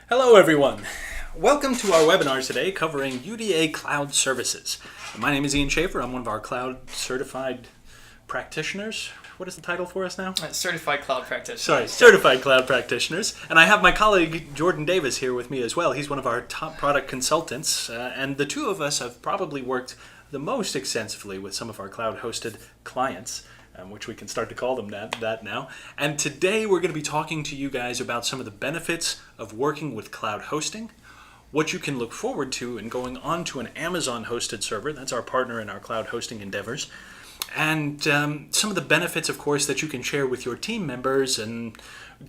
Hello everyone! Welcome to our webinar today covering UDA Cloud Services. My name is Ian Schaefer. I'm one of our cloud certified practitioners. What is the title for us now? Certified Cloud Practitioner. Sorry, Certified Cloud Practitioners. And I have my colleague Jordan Davis here with me as well. He's one of our top product consultants, and the two of us have probably worked the most extensively with some of our cloud-hosted clients, which we can start to call them that now. And today we're going to be talking to you guys about some of the benefits of working with cloud hosting, what you can look forward to in going on to an Amazon-hosted server. That's our partner in our cloud hosting endeavors. And some of the benefits, of course, that you can share with your team members and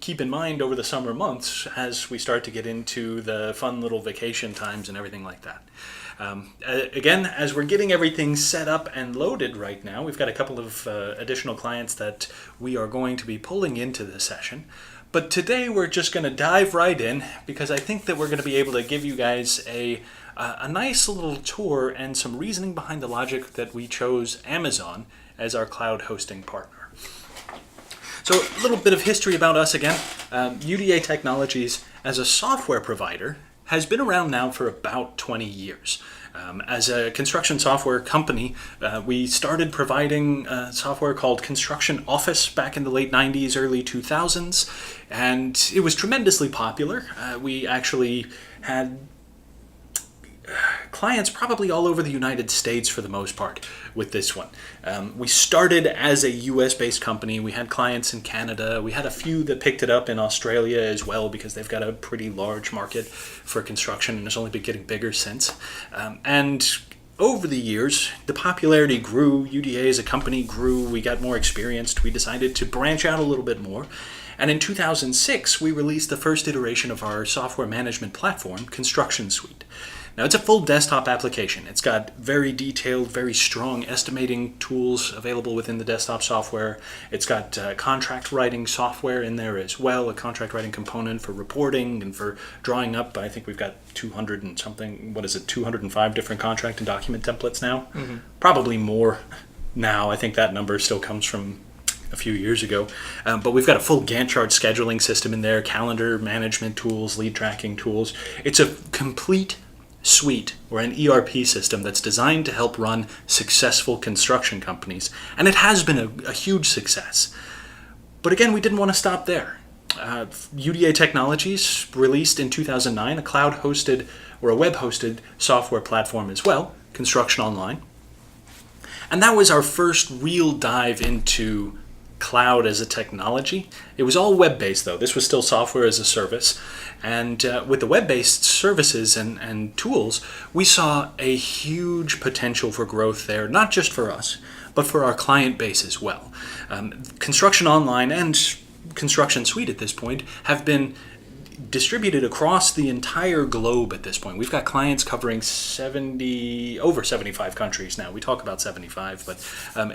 keep in mind over the summer months as we start to get into the fun little vacation times and everything like that. Again, as we're getting everything set up and loaded right now, we've got a couple of additional clients that we are going to be pulling into the session. But today we're just going to dive right in because I think that we're going to be able to give you guys a nice little tour and some reasoning behind the logic that we chose Amazon as our cloud hosting partner. So a little bit of history about us again. UDA Technologies as a software provider has been around now for about 20 years. As a construction software company, we started providing software called Construction Office back in the late 90s, early 2000s, and it was tremendously popular. We actually had clients probably all over the United States for the most part with this one. We started as a US-based company. We had clients in Canada. We had a few that picked it up in Australia as well because they've got a pretty large market for construction and it's only been getting bigger since. And over the years, the popularity grew. UDA as a company grew. We got more experienced. We decided to branch out a little bit more. And in 2006, we released the first iteration of our software management platform, ConstructionSuite. Now, it's a full desktop application. It's got very detailed, very strong estimating tools available within the desktop software. It's got contract writing software in there as well, a contract writing component for reporting and for drawing up. I think we've got 200 and something, 205 different contract and document templates now? Mm-hmm. Probably more now. I think that number still comes from a few years ago. But we've got a full Gantt chart scheduling system in there, calendar management tools, lead tracking tools. It's a complete suite or an ERP system that's designed to help run successful construction companies. And it has been a huge success. But again, we didn't want to stop there. UDA Technologies released in 2009 a cloud-hosted or a web-hosted software platform as well, ConstructionOnline. And that was our first real dive into cloud as a technology. It was all web-based though. This was still software as a service. And with the web-based services and tools, we saw a huge potential for growth there, not just for us, but for our client base as well. ConstructionOnline and ConstructionSuite at this point have been distributed across the entire globe at this point. We've got clients covering over 75 countries now. We talk about 75, but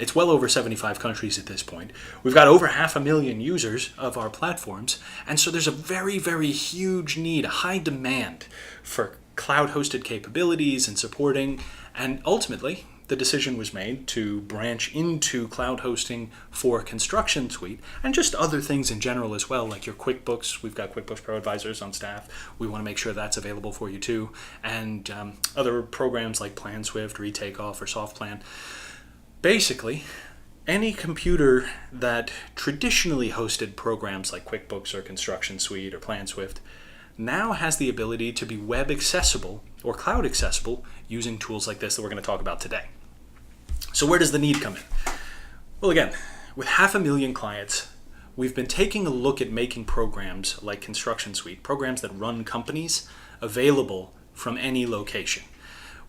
it's well over 75 countries at this point. We've got over 500,000 users of our platforms, and so there's a very, very huge need, a high demand for cloud-hosted capabilities and supporting, and ultimately, the decision was made to branch into cloud hosting for ConstructionSuite and just other things in general as well, like your QuickBooks. We've got QuickBooks Pro Advisors on staff. We want to make sure that's available for you too. And other programs like PlanSwift or eTakeoff or SoftPlan. Basically, any computer that traditionally hosted programs like QuickBooks or ConstructionSuite or PlanSwift now has the ability to be web accessible or cloud accessible using tools like this that we're going to talk about today. So where does the need come in? Well, again, with 500,000 clients, we've been taking a look at making programs like ConstructionSuite, programs that run companies, available from any location.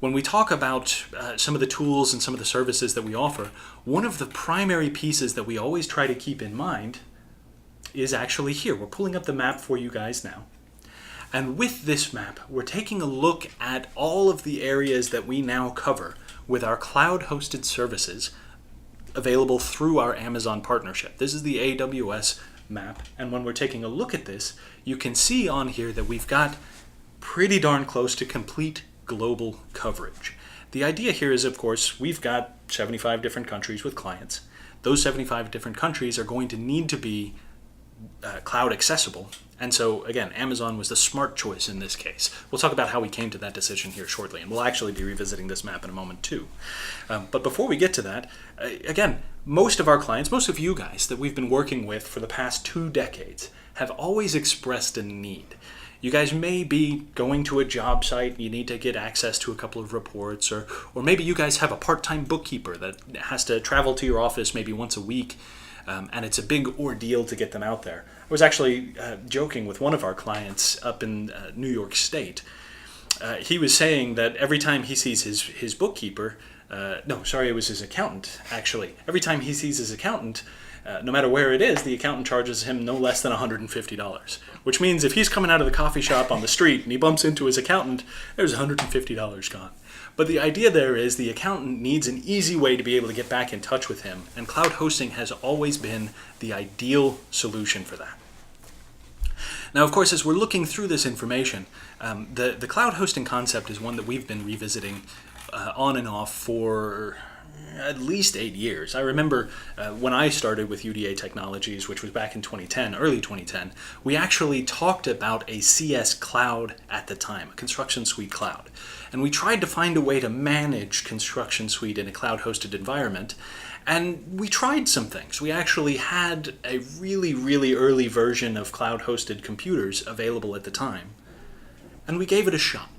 When we talk about some of the tools and some of the services that we offer, one of the primary pieces that we always try to keep in mind is actually here. We're pulling up the map for you guys now. And with this map, we're taking a look at all of the areas that we now cover with our cloud-hosted services available through our Amazon partnership. This is the AWS map, and when we're taking a look at this, you can see on here that we've got pretty darn close to complete global coverage. The idea here is, of course, we've got 75 different countries with clients. Those 75 different countries are going to need to be cloud accessible. And so, again, Amazon was the smart choice in this case. We'll talk about how we came to that decision here shortly, and we'll actually be revisiting this map in a moment too. But before we get to that, again, most of our clients, most of you guys that we've been working with for the past 2 decades have always expressed a need. You guys may be going to a job site, you need to get access to a couple of reports, or maybe you guys have a part-time bookkeeper that has to travel to your office maybe once a week, and it's a big ordeal to get them out there. I was actually joking with one of our clients up in New York State. He was saying that every time he sees his bookkeeper, it was his accountant, actually. Every time he sees his accountant, no matter where it is, the accountant charges him no less than $150, which means if he's coming out of the coffee shop on the street and he bumps into his accountant, there's $150 gone. But the idea there is the accountant needs an easy way to be able to get back in touch with him, and cloud hosting has always been the ideal solution for that. Now, of course, as we're looking through this information, the cloud hosting concept is one that we've been revisiting on and off for at least 8 years. I remember when I started with UDA Technologies, which was back in 2010, early 2010, we actually talked about a CS cloud at the time, a ConstructionSuite cloud. And we tried to find a way to manage ConstructionSuite in a cloud-hosted environment. And we tried some things. We actually had a really, really early version of cloud-hosted computers available at the time. And we gave it a shot.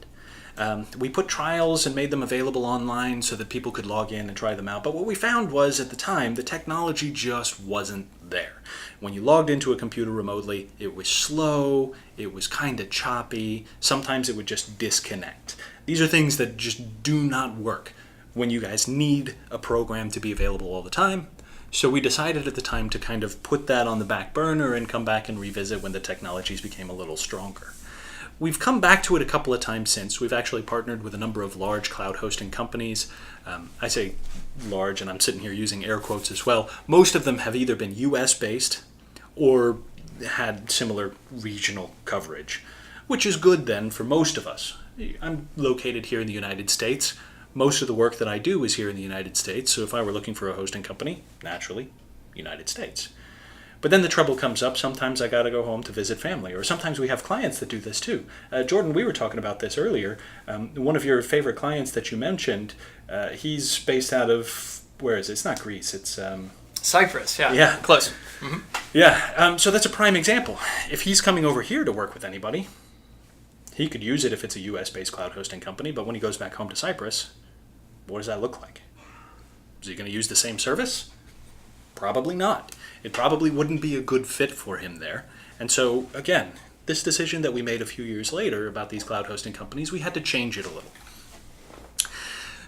We put trials and made them available online so that people could log in and try them out. But what we found was, at the time, the technology just wasn't there. When you logged into a computer remotely, it was slow, it was kind of choppy, sometimes it would just disconnect. These are things that just do not work when you guys need a program to be available all the time. So we decided at the time to kind of put that on the back burner and come back and revisit when the technologies became a little stronger. We've come back to it a couple of times since. We've actually partnered with a number of large cloud hosting companies. I say large, and I'm sitting here using air quotes as well. Most of them have either been US-based or had similar regional coverage, which is good then for most of us. I'm located here in the United States. Most of the work that I do is here in the United States, so if I were looking for a hosting company, naturally, United States. But then the trouble comes up. Sometimes I got to go home to visit family, or sometimes we have clients that do this too. Jordan, we were talking about this earlier. One of your favorite clients that you mentioned, he's based out of, where is it? It's not Greece. It's Cyprus. Yeah. Yeah, Close. Mm-hmm. Yeah. So that's a prime example. If he's coming over here to work with anybody, he could use it if it's a US-based cloud hosting company. But when he goes back home to Cyprus, what does that look like? Is he going to use the same service? Probably not. It probably wouldn't be a good fit for him there. And so, again, this decision that we made a few years later about these cloud hosting companies, we had to change it a little.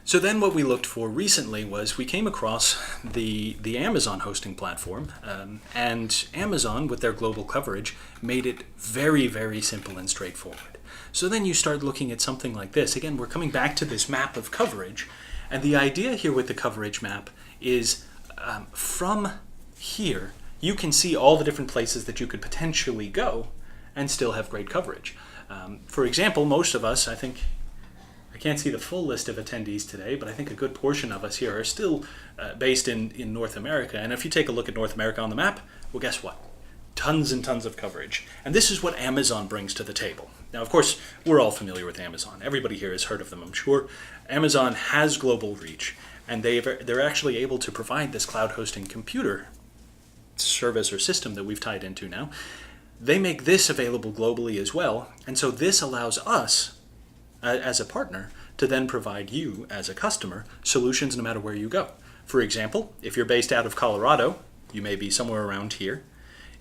So then what we looked for recently was we came across the Amazon hosting platform, and Amazon, with their global coverage, made it very, very simple and straightforward. So then you start looking at something like this. Again, we're coming back to this map of coverage, and the idea here with the coverage map is from here, you can see all the different places that you could potentially go and still have great coverage. For example, most of us, I think, I can't see the full list of attendees today, but I think a good portion of us here are still based in North America. And if you take a look at North America on the map, well, guess what? Tons and tons of coverage. And this is what Amazon brings to the table. Now, of course, we're all familiar with Amazon. Everybody here has heard of them, I'm sure. Amazon has global reach, and they're actually able to provide this cloud hosting computer service or system that we've tied into now. They make this available globally as well, and so this allows us as a partner to then provide you as a customer solutions no matter where you go. For example, if you're based out of Colorado, you may be somewhere around here.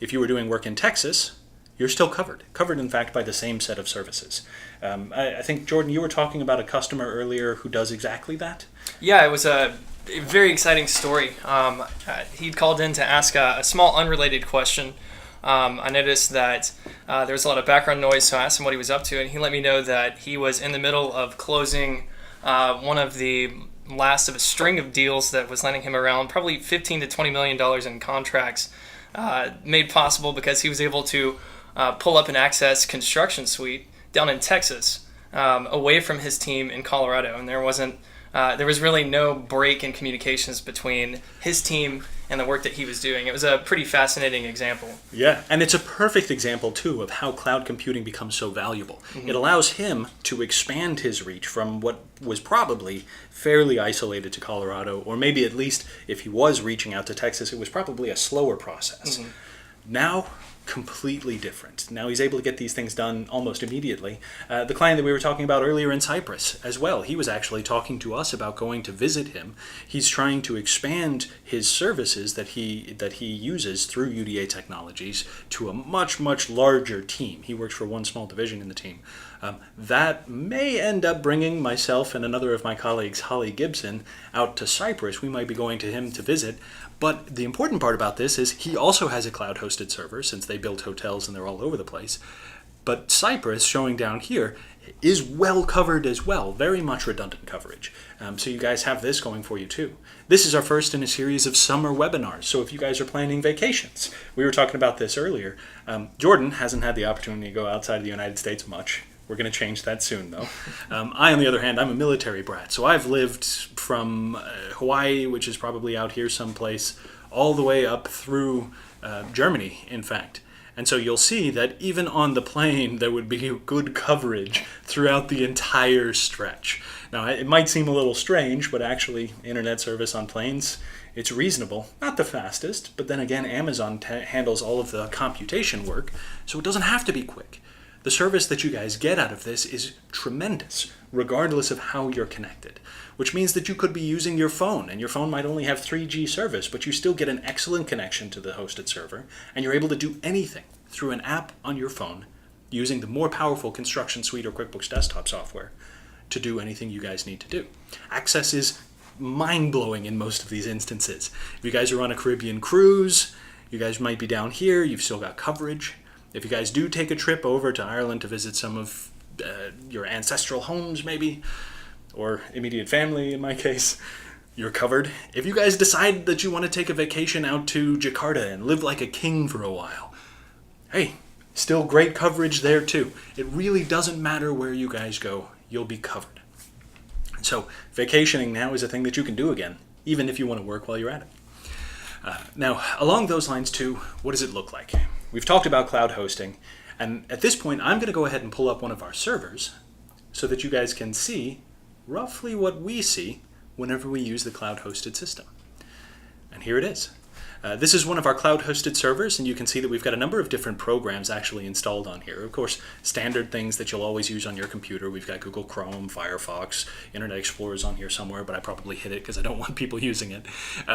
If you were doing work in Texas, you're still covered in fact by the same set of services. I think, Jordan, you were talking about a customer earlier who does exactly that. Yeah, it was a very exciting story. He'd called in to ask a small unrelated question. I noticed that there was a lot of background noise, so I asked him what he was up to, and he let me know that he was in the middle of closing one of the last of a string of deals that was landing him around probably $15 to $20 million in contracts, made possible because he was able to pull up and access ConstructionSuite down in Texas, away from his team in Colorado, and there was really no break in communications between his team and the work that he was doing. It was a pretty fascinating example. Yeah, and it's a perfect example, too, of how cloud computing becomes so valuable. It allows him to expand his reach from what was probably fairly isolated to Colorado, or maybe at least if he was reaching out to Texas, it was probably a slower process. Now, completely different. Now he's able to get these things done almost immediately. The client that we were talking about earlier in Cyprus as well, he was actually talking to us about going to visit him. He's trying to expand his services that he uses through UDA Technologies to a much, much larger team. He works for one small division in the team. That may end up bringing myself and another of my colleagues, Holly Gibson, out to Cyprus. We might be going to him to visit. But the important part about this is he also has a cloud-hosted server, since they build hotels and they're all over the place. But Cyprus, showing down here, is well covered as well, very much redundant coverage. So you guys have this going for you too. This is our first in a series of summer webinars, so if you guys are planning vacations, we were talking about this earlier. Jordan hasn't had the opportunity to go outside of the United States much. We're going to change that soon, though. I, on the other hand, I'm a military brat, so I've lived from Hawaii, which is probably out here someplace, all the way up through Germany, in fact. And so you'll see that even on the plane, there would be good coverage throughout the entire stretch. Now, it might seem a little strange, but actually, internet service on planes, it's reasonable. Not the fastest, but then again, Amazon handles all of the computation work, so it doesn't have to be quick. The service that you guys get out of this is tremendous, regardless of how you're connected, which means that you could be using your phone, and your phone might only have 3G service, but you still get an excellent connection to the hosted server, and you're able to do anything through an app on your phone using the more powerful ConstructionSuite or QuickBooks desktop software to do anything you guys need to do. Access is mind-blowing in most of these instances. If you guys are on a Caribbean cruise, you guys might be down here, you've still got coverage. If you guys do take a trip over to Ireland to visit some of your ancestral homes, maybe, or immediate family in my case, you're covered. If you guys decide that you want to take a vacation out to Jakarta and live like a king for a while, hey, still great coverage there too. It really doesn't matter where you guys go, you'll be covered. So vacationing now is a thing that you can do again, even if you want to work while you're at it. Now, along those lines too, what does it look like? We've talked about cloud hosting, and at this point, I'm going to go ahead and pull up one of our servers so that you guys can see roughly what we see whenever we use the cloud-hosted system. And here it is. This is one of our cloud-hosted servers, and you can see that we've got a number of different programs actually installed on here. Of course, standard things that you'll always use on your computer. We've got Google Chrome, Firefox, Internet Explorer's on here somewhere, but I probably hid it because I don't want people using it.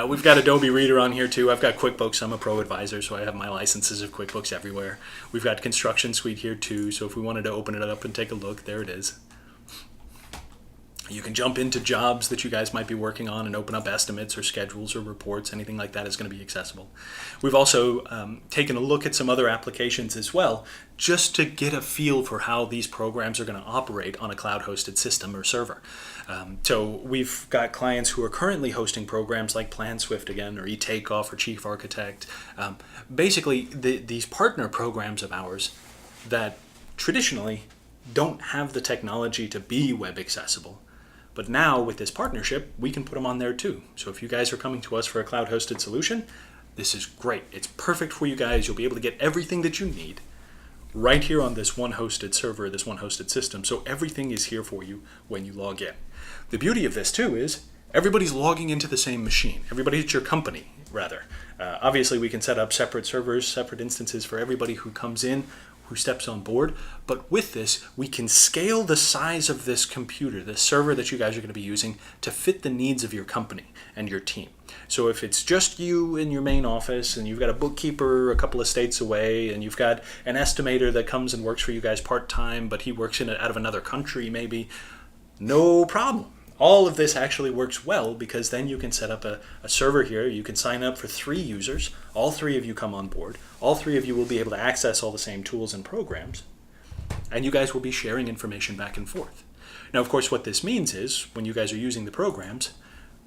We've got Adobe Reader on here too. I've got QuickBooks. I'm a pro advisor, so I have my licenses of QuickBooks everywhere. We've got ConstructionSuite here too, so if we wanted to open it up and take a look, there it is. You can jump into jobs that you guys might be working on and open up estimates or schedules or reports. Anything like that is going to be accessible. We've also taken a look at some other applications as well, just to get a feel for how these programs are going to operate on a cloud-hosted system or server. So we've got clients who are currently hosting programs like PlanSwift again, or eTakeoff or Chief Architect. Basically, these partner programs of ours that traditionally don't have the technology to be web accessible. But now, with this partnership, we can put them on there too. So if you guys are coming to us for a cloud-hosted solution, this is great. It's perfect for you guys. You'll be able to get everything that you need right here on this one hosted server, this one hosted system. So everything is here for you when you log in. The beauty of this too is everybody's logging into the same machine. Everybody at your company, rather. Obviously, we can set up separate servers, separate instances for everybody who comes in, who steps on board, but with this, we can scale the size of this computer, this server that you guys are going to be using, to fit the needs of your company and your team. So if it's just you in your main office, and you've got a bookkeeper a couple of states away, and you've got an estimator that comes and works for you guys part-time, but he works out of another country maybe, no problem. All of this actually works well, because then you can set up a server here. You can sign up for 3 users. All 3 of you come on board. All 3 of you will be able to access all the same tools and programs. And you guys will be sharing information back and forth. Now, of course, what this means is when you guys are using the programs,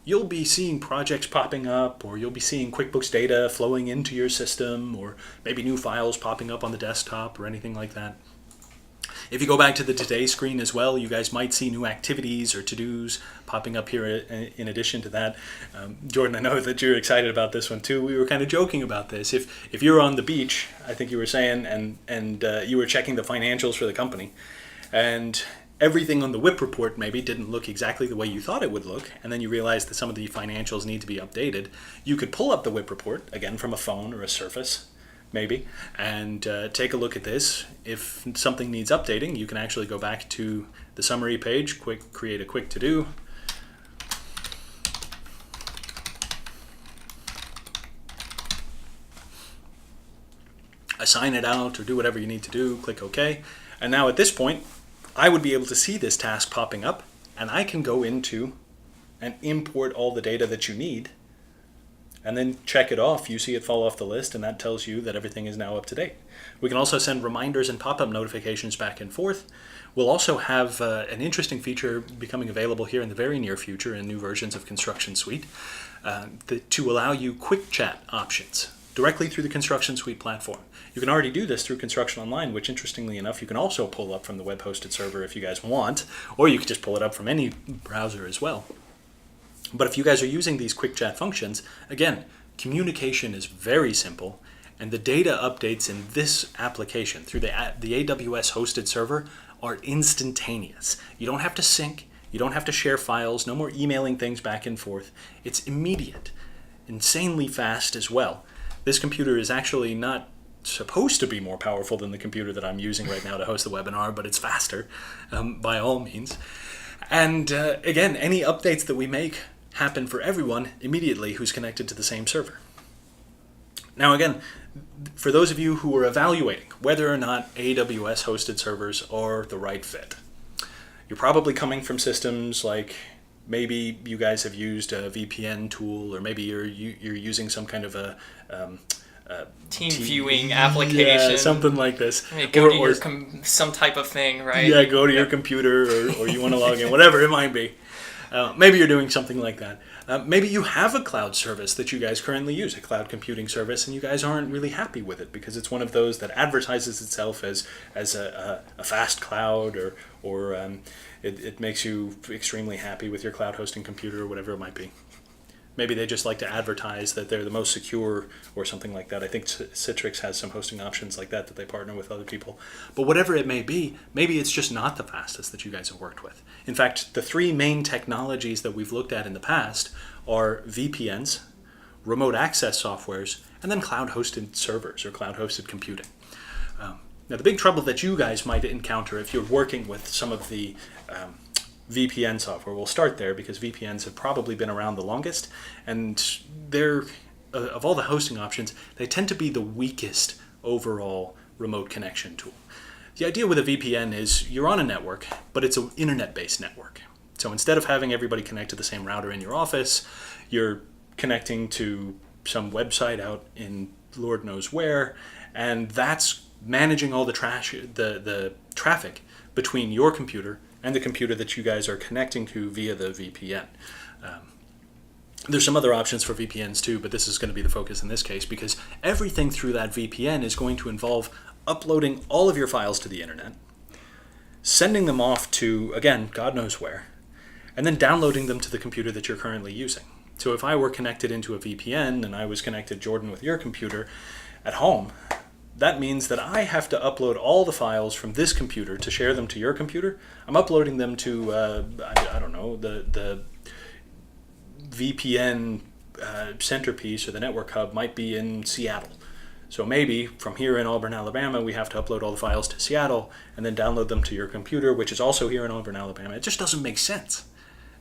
you'll be seeing projects popping up, or you'll be seeing QuickBooks data flowing into your system, or maybe new files popping up on the desktop or anything like that. If you go back to the Today screen as well, you guys might see new activities or to-dos popping up here in addition to that. Jordan, I know that you're excited about this one too. We were kind of joking about this. If you're on the beach, I think you were saying, and you were checking the financials for the company, and everything on the WIP report maybe didn't look exactly the way you thought it would look, and then you realized that some of the financials need to be updated, you could pull up the WIP report, again from a phone or a Surface, maybe, and take a look at this. If something needs updating, you can actually go back to the summary page, create a quick to-do, assign it out, or do whatever you need to do, click OK, and now at this point, I would be able to see this task popping up, and I can go into and import all the data that you need, and then check it off. You see it fall off the list, and that tells you that everything is now up to date. We can also send reminders and pop-up notifications back and forth. We'll also have an interesting feature becoming available here in the very near future in new versions of ConstructionSuite to allow you quick chat options directly through the ConstructionSuite platform. You can already do this through ConstructionOnline, which interestingly enough, you can also pull up from the web-hosted server if you guys want, or you can just pull it up from any browser as well. But if you guys are using these quick chat functions, again, communication is very simple, and the data updates in this application through the AWS hosted server are instantaneous. You don't have to sync, you don't have to share files, no more emailing things back and forth. It's immediate, insanely fast as well. This computer is actually not supposed to be more powerful than the computer that I'm using right now to host the webinar, but it's faster by all means. And again, any updates that we make happen for everyone immediately who's connected to the same server. Now again, for those of you who are evaluating whether or not AWS hosted servers are the right fit, you're probably coming from systems like maybe you guys have used a VPN tool, or maybe you're using some kind of a team viewing application, yeah, something like this. Go to your some type of thing, right? Yeah, go to your computer, or you want to log in, whatever it might be. Maybe you're doing something like that. Maybe you have a cloud service that you guys currently use, a cloud computing service, and you guys aren't really happy with it because it's one of those that advertises itself as a fast cloud, or it makes you extremely happy with your cloud hosting computer, or whatever it might be. Maybe they just like to advertise that they're the most secure or something like that. I think Citrix has some hosting options like that they partner with other people. But whatever it may be, maybe it's just not the fastest that you guys have worked with. In fact, the three main technologies that we've looked at in the past are VPNs, remote access softwares, and then cloud-hosted servers or cloud-hosted computing. Now, the big trouble that you guys might encounter if you're working with some of the VPN software. We'll start there because VPNs have probably been around the longest, and they're, of all the hosting options, they tend to be the weakest overall remote connection tool. The idea with a VPN is you're on a network, but it's an internet-based network. So instead of having everybody connect to the same router in your office, you're connecting to some website out in Lord knows where, and that's managing all the traffic between your computer and the computer that you guys are connecting to via the VPN. There's some other options for VPNs too, but this is going to be the focus in this case because everything through that VPN is going to involve uploading all of your files to the internet, sending them off to, again, God knows where, and then downloading them to the computer that you're currently using. So if I were connected into a VPN and I was connected, Jordan, with your computer at home, that means that I have to upload all the files from this computer to share them to your computer. I'm uploading them to, I don't know, the VPN centerpiece or the network hub might be in Seattle. So maybe from here in Auburn, Alabama, we have to upload all the files to Seattle and then download them to your computer, which is also here in Auburn, Alabama. It just doesn't make sense.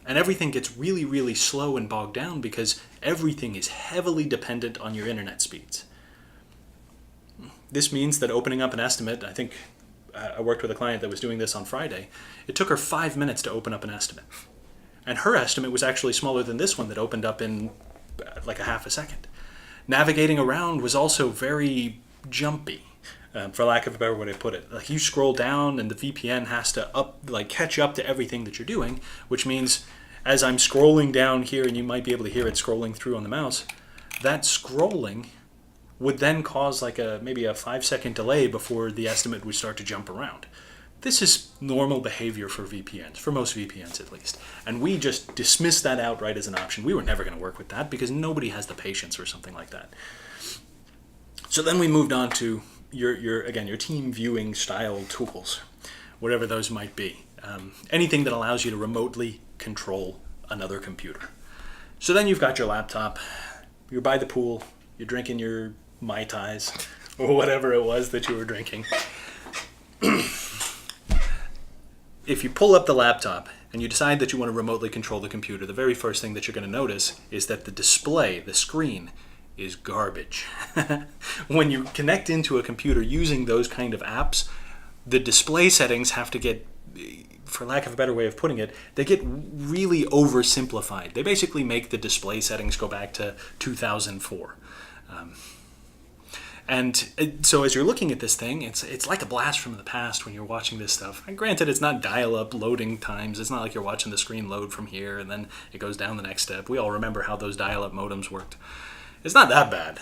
And everything gets really, really slow and bogged down because everything is heavily dependent on your internet speeds. This means that opening up an estimate, I think I worked with a client that was doing this on Friday, it took her 5 minutes to open up an estimate. And her estimate was actually smaller than this one that opened up in like a half a second. Navigating around was also very jumpy, for lack of a better way to put it. Like you scroll down and the VPN has to catch up to everything that you're doing, which means as I'm scrolling down here, and you might be able to hear it scrolling through on the mouse, that scrolling would then cause maybe a 5-second delay before the estimate would start to jump around. This is normal behavior for VPNs, for most VPNs at least. And we just dismissed that outright as an option. We were never going to work with that because nobody has the patience for something like that. So then we moved on to your team viewing style tools, whatever those might be. Anything that allows you to remotely control another computer. So then you've got your laptop, you're by the pool, you're drinking your Mai Tais, or whatever it was that you were drinking. If you pull up the laptop and you decide that you want to remotely control the computer, the very first thing that you're going to notice is that the display, the screen, is garbage. When you connect into a computer using those kind of apps, the display settings have to get, for lack of a better way of putting it, they get really oversimplified. They basically make the display settings go back to 2004. And so as you're looking at this thing, it's like a blast from the past when you're watching this stuff. And granted, it's not dial-up loading times. It's not like you're watching the screen load from here and then it goes down the next step. We all remember how those dial-up modems worked. It's not that bad,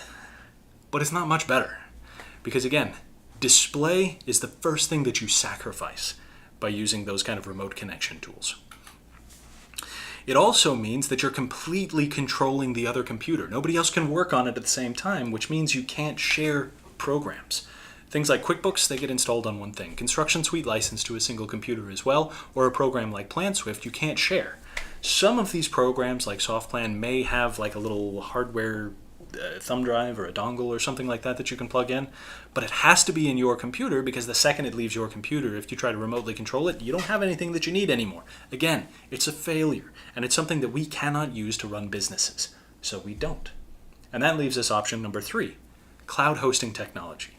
but it's not much better. Because again, display is the first thing that you sacrifice by using those kind of remote connection tools. It also means that you're completely controlling the other computer. Nobody else can work on it at the same time, which means you can't share programs. Things like QuickBooks, they get installed on one thing. ConstructionSuite licensed to a single computer as well, or a program like PlanSwift you can't share. Some of these programs like SoftPlan may have like a little hardware thumb drive or a dongle or something like that you can plug in, but it has to be in your computer because the second it leaves your computer, if you try to remotely control it, you don't have anything that you need anymore. Again, it's a failure, and it's something that we cannot use to run businesses, so we don't. And that leaves us option number 3, cloud hosting technology.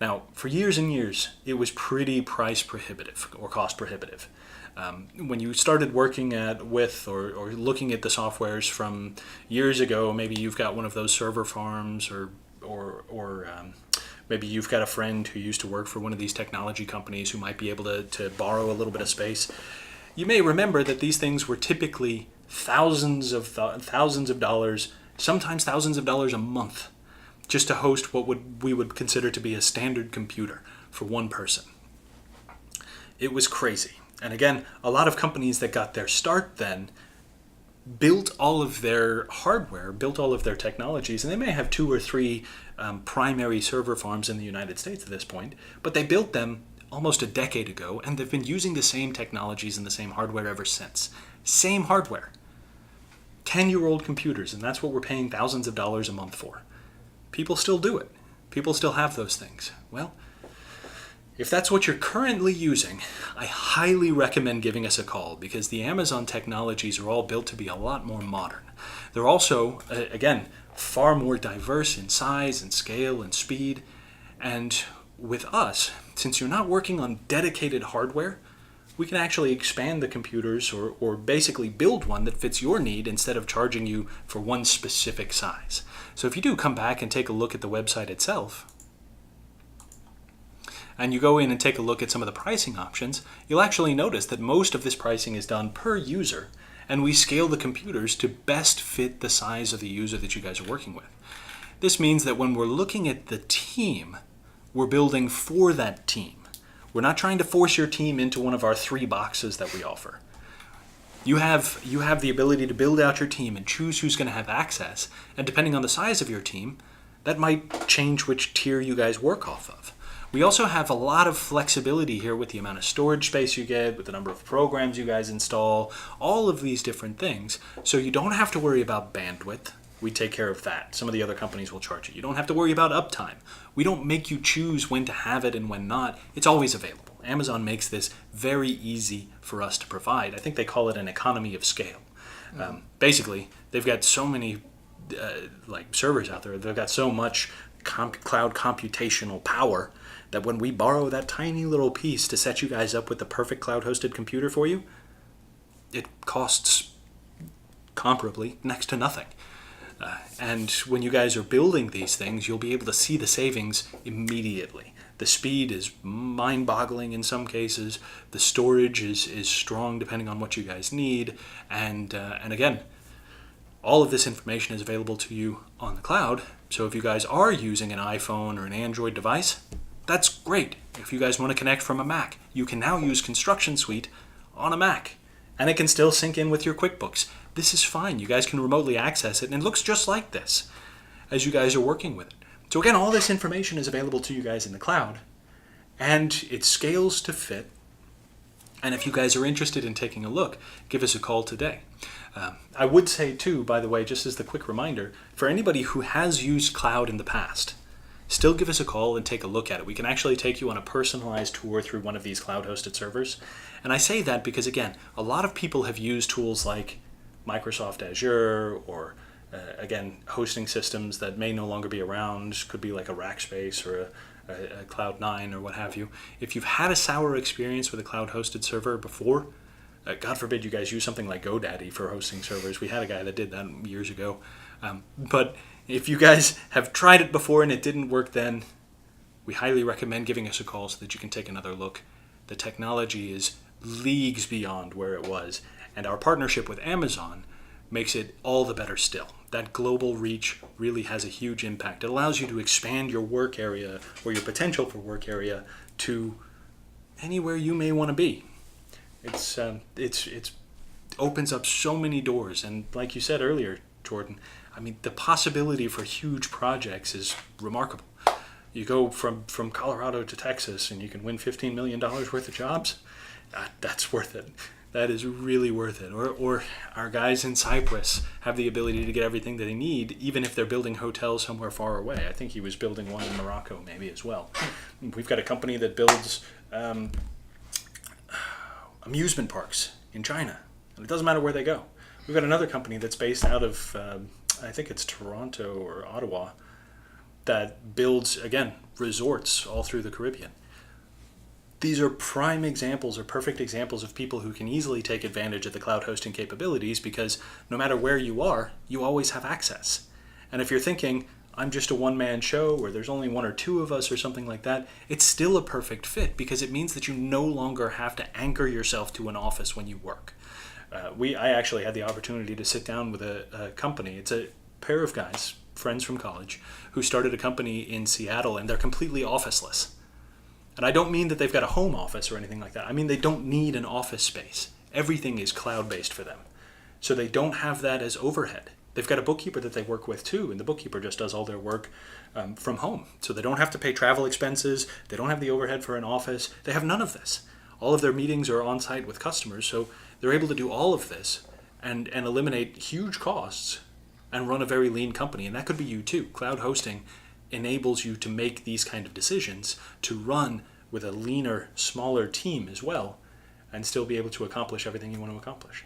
Now, for years and years, it was pretty price prohibitive or cost prohibitive. When you started working with or looking at the softwares from years ago, maybe you've got one of those server farms or maybe you've got a friend who used to work for one of these technology companies who might be able to borrow a little bit of space. You may remember that these things were typically thousands of dollars, sometimes thousands of dollars a month, just to host what we would consider to be a standard computer for one person. It was crazy. And again, a lot of companies that got their start then built all of their hardware, built all of their technologies, and they may have 2 or 3 primary server farms in the United States at this point, but they built them almost a decade ago, and they've been using the same technologies and the same hardware ever since. Same hardware. 10-year-old computers, and that's what we're paying thousands of dollars a month for. People still do it. People still have those things. Well, if that's what you're currently using, I highly recommend giving us a call because the Amazon technologies are all built to be a lot more modern. They're also, again, far more diverse in size and scale and speed. And with us, since you're not working on dedicated hardware, we can actually expand the computers or basically build one that fits your need instead of charging you for one specific size. So if you do come back and take a look at the website itself, and you go in and take a look at some of the pricing options, you'll actually notice that most of this pricing is done per user, and we scale the computers to best fit the size of the user that you guys are working with. This means that when we're looking at the team, we're building for that team. We're not trying to force your team into one of our 3 boxes that we offer. You have the ability to build out your team and choose who's going to have access, and depending on the size of your team, that might change which tier you guys work off of. We also have a lot of flexibility here with the amount of storage space you get, with the number of programs you guys install, all of these different things. So you don't have to worry about bandwidth. We take care of that. Some of the other companies will charge you. You don't have to worry about uptime. We don't make you choose when to have it and when not. It's always available. Amazon makes this very easy for us to provide. I think they call it an economy of scale. Basically, they've got so many servers out there. They've got so much cloud computational power that when we borrow that tiny little piece to set you guys up with the perfect cloud-hosted computer for you, it costs comparably next to nothing. And when you guys are building these things, you'll be able to see the savings immediately. The speed is mind-boggling in some cases. The storage is strong depending on what you guys need. And again, all of this information is available to you on the cloud. So if you guys are using an iPhone or an Android device, That's great. If you guys want to connect from a Mac, you can now use ConstructionSuite on a Mac, and it can still sync in with your QuickBooks. This is fine. You guys can remotely access it, and it looks just like this as you guys are working with it. So again, all this information is available to you guys in the cloud, and it scales to fit. And if you guys are interested in taking a look, give us a call today. I would say too, by the way, just as the quick reminder, for anybody who has used cloud in the past, still give us a call and take a look at it. We can actually take you on a personalized tour through one of these cloud-hosted servers. And I say that because, again, a lot of people have used tools like Microsoft Azure or, again, hosting systems that may no longer be around. Could be like a Rackspace or a Cloud9 or what have you. If you've had a sour experience with a cloud-hosted server before, God forbid you guys use something like GoDaddy for hosting servers. We had a guy that did that years ago. But if you guys have tried it before and it didn't work then, we highly recommend giving us a call so that you can take another look. The technology is leagues beyond where it was, and our partnership with Amazon makes it all the better still. That global reach really has a huge impact. It allows you to expand your work area or your potential for work area to anywhere you may want to be. It's opens up so many doors, and like you said earlier, Jordan, I mean, the possibility for huge projects is remarkable. You go from Colorado to Texas and you can win $15 million worth of jobs. That's worth it. That is really worth it. Or our guys in Cyprus have the ability to get everything that they need, even if they're building hotels somewhere far away. I think he was building one in Morocco maybe as well. We've got a company that builds amusement parks in China, and it doesn't matter where they go. We've got another company that's based out of, I think it's Toronto or Ottawa, that builds, again, resorts all through the Caribbean. These are prime examples or perfect examples of people who can easily take advantage of the cloud hosting capabilities because no matter where you are, you always have access. And if you're thinking, I'm just a one-man show or there's only one or two of us or something like that, it's still a perfect fit because it means that you no longer have to anchor yourself to an office when you work. I actually had the opportunity to sit down with a company. It's a pair of guys, friends from college, who started a company in Seattle, and they're completely officeless. And I don't mean that they've got a home office or anything like that. I mean they don't need an office space. Everything is cloud-based for them. So they don't have that as overhead. They've got a bookkeeper that they work with too, and the bookkeeper just does all their work from home. So they don't have to pay travel expenses. They don't have the overhead for an office. They have none of this. All of their meetings are on-site with customers, so they're able to do all of this and eliminate huge costs and run a very lean company. And that could be you too. Cloud hosting enables you to make these kind of decisions, to run with a leaner, smaller team as well, and still be able to accomplish everything you want to accomplish.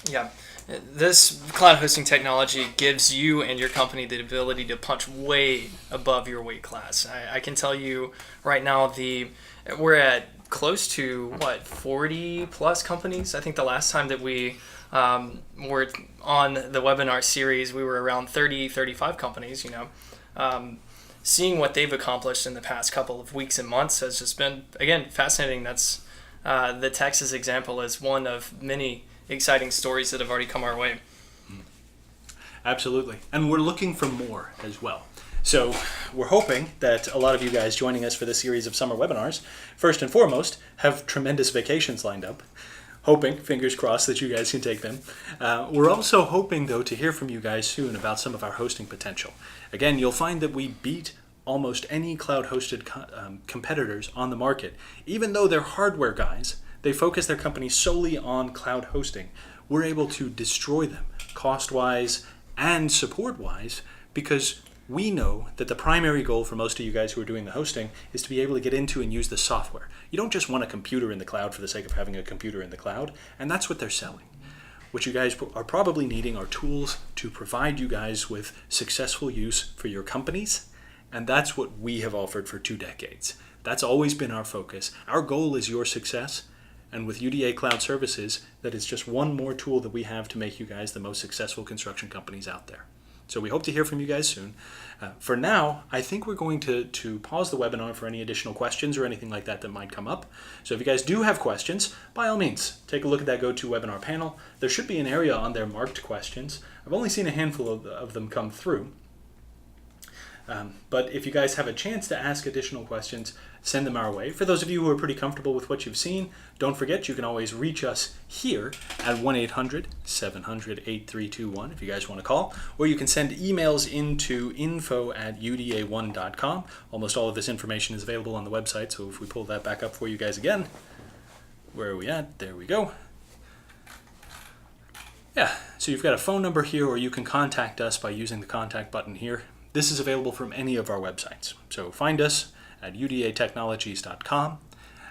Yeah, this cloud hosting technology gives you and your company the ability to punch way above your weight class. I can tell you right now, we're at close to 40 plus companies. I think the last time that we were on the webinar series, we were around 35 companies. Seeing what they've accomplished in the past couple of weeks and months has just been, again, fascinating. That's the Texas example is one of many exciting stories that have already come our way. Absolutely. And we're looking for more as well. So we're hoping that a lot of you guys joining us for this series of summer webinars, first and foremost, have tremendous vacations lined up. Hoping, fingers crossed, that you guys can take them. We're also hoping, though, to hear from you guys soon about some of our hosting potential. Again, you'll find that we beat almost any cloud-hosted competitors on the market. Even though they're hardware guys, they focus their company solely on cloud hosting. We're able to destroy them cost-wise and support-wise because we know that the primary goal for most of you guys who are doing the hosting is to be able to get into and use the software. You don't just want a computer in the cloud for the sake of having a computer in the cloud, and that's what they're selling. What you guys are probably needing are tools to provide you guys with successful use for your companies, and that's what we have offered for 2 decades. That's always been our focus. Our goal is your success, and with UDA Cloud Services, that is just one more tool that we have to make you guys the most successful construction companies out there. So we hope to hear from you guys soon. For now, I think we're going to pause the webinar for any additional questions or anything like that that might come up. So if you guys do have questions, by all means, take a look at that GoToWebinar panel. There should be an area on there marked questions. I've only seen a handful of them come through. But if you guys have a chance to ask additional questions, send them our way. For those of you who are pretty comfortable with what you've seen, don't forget you can always reach us here at 1-800-700-8321 if you guys want to call, or you can send emails into info@uda1.com. Almost all of this information is available on the website, so if we pull that back up for you guys again, where are we at? There we go. Yeah, so you've got a phone number here, or you can contact us by using the contact button here. This is available from any of our websites. So find us at udatechnologies.com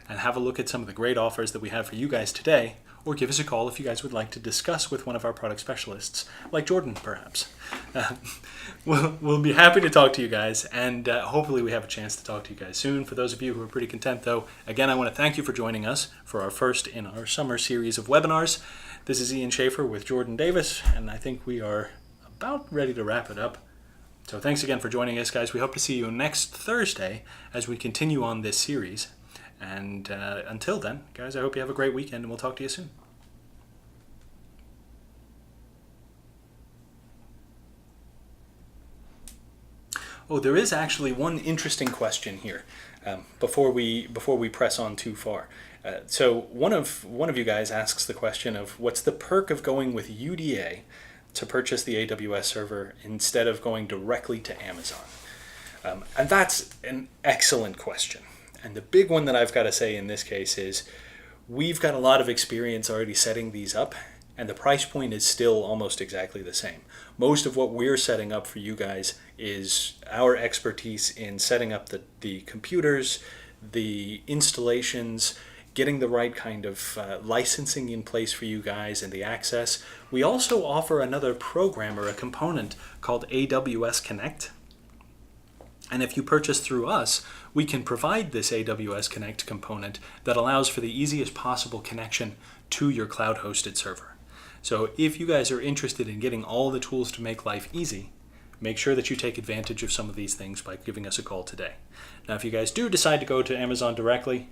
and have a look at some of the great offers that we have for you guys today, or give us a call if you guys would like to discuss with one of our product specialists, like Jordan, perhaps. We'll be happy to talk to you guys, and hopefully we have a chance to talk to you guys soon. For those of you who are pretty content, though, again, I want to thank you for joining us for our first in our summer series of webinars. This is Ian Schaefer with Jordan Davis, and I think we are about ready to wrap it up. So thanks again for joining us, guys. We hope to see you next Thursday as we continue on this series. And until then, guys, I hope you have a great weekend, and we'll talk to you soon. Oh, there is actually one interesting question here before we press on too far. So one of you guys asks the question of what's the perk of going with UDA to purchase the AWS server instead of going directly to Amazon? And that's an excellent question. And the big one that I've got to say in this case is we've got a lot of experience already setting these up, and the price point is still almost exactly the same. Most of what we're setting up for you guys is our expertise in setting up the computers, the installations, getting the right kind of licensing in place for you guys and the access. We also offer another program or a component called AWS Connect. And if you purchase through us, we can provide this AWS Connect component that allows for the easiest possible connection to your cloud-hosted server. So if you guys are interested in getting all the tools to make life easy, make sure that you take advantage of some of these things by giving us a call today. Now, if you guys do decide to go to Amazon directly,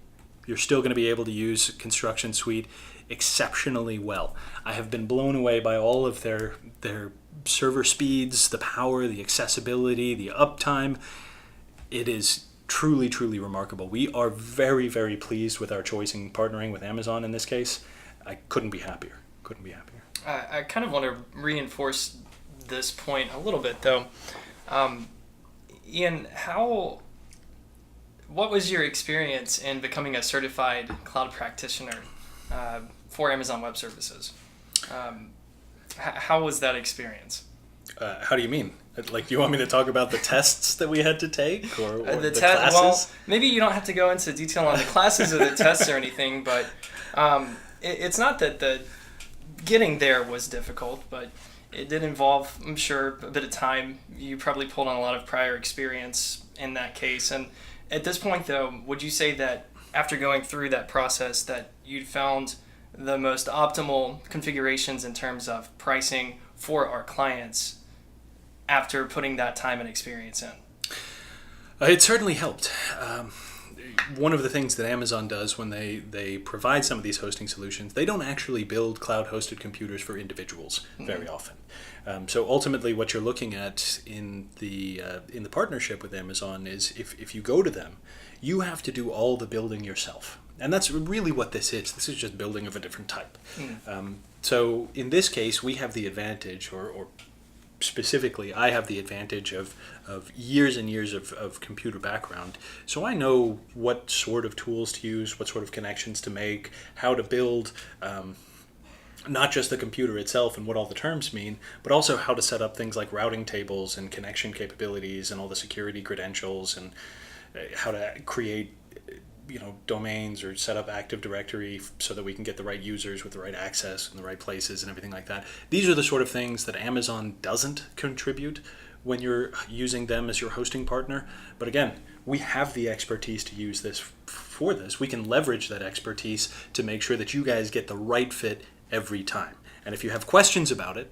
you're still going to be able to use ConstructionSuite exceptionally well. I have been blown away by all of their server speeds, the power, the accessibility, the uptime. It is truly, truly remarkable. We are very, very pleased with our choice in partnering with Amazon in this case. I couldn't be happier. I kind of want to reinforce this point a little bit, though. Ian, what was your experience in becoming a certified cloud practitioner for Amazon Web Services? How was that experience? How do you mean? Like, do you want me to talk about the tests that we had to take, or the classes? Well, maybe you don't have to go into detail on the classes or the tests or anything, but it's not that the getting there was difficult, but it did involve, I'm sure, a bit of time. You probably pulled on a lot of prior experience in that case. And at this point, though, would you say that after going through that process that you'd found the most optimal configurations in terms of pricing for our clients after putting that time and experience in? It certainly helped. One of the things that Amazon does when they provide some of these hosting solutions, they don't actually build cloud-hosted computers for individuals very often. So ultimately, what you're looking at in the partnership with Amazon is if you go to them, you have to do all the building yourself. And that's really what this is. This is just building of a different type. So in this case, we have the advantage, or specifically, I have the advantage of years and years of computer background. So I know what sort of tools to use, what sort of connections to make, how to build not just the computer itself and what all the terms mean, but also how to set up things like routing tables and connection capabilities and all the security credentials, and how to create domains or set up Active Directory so that we can get the right users with the right access in the right places and everything like that. These are the sort of things that Amazon doesn't contribute when you're using them as your hosting partner. But again, we have the expertise to use this for this. We can leverage that expertise to make sure that you guys get the right fit every time. And if you have questions about it,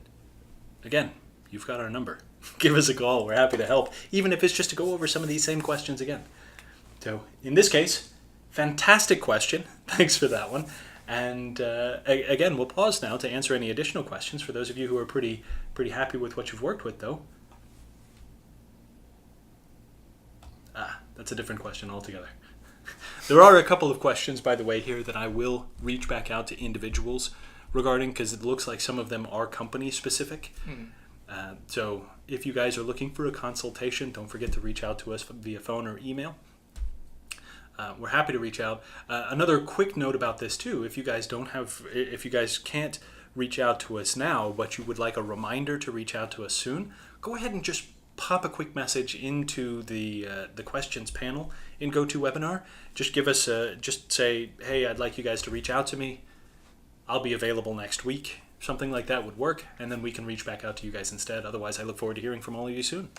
again, you've got our number. Give us a call. We're happy to help, even if it's just to go over some of these same questions again. So in this case, fantastic question. Thanks for that one. And again, we'll pause now to answer any additional questions for those of you who are pretty happy with what you've worked with, though. That's a different question altogether. There are a couple of questions, by the way, here that I will reach back out to individuals regarding, because it looks like some of them are company specific. So if you guys are looking for a consultation, don't forget to reach out to us via phone or email. We're happy to reach out. Another quick note about this too: if you guys can't reach out to us now, but you would like a reminder to reach out to us soon, go ahead and just pop a quick message into the questions panel in GoToWebinar. Just give us just say, hey, I'd like you guys to reach out to me. I'll be available next week. Something like that would work, and then we can reach back out to you guys instead. Otherwise, I look forward to hearing from all of you soon.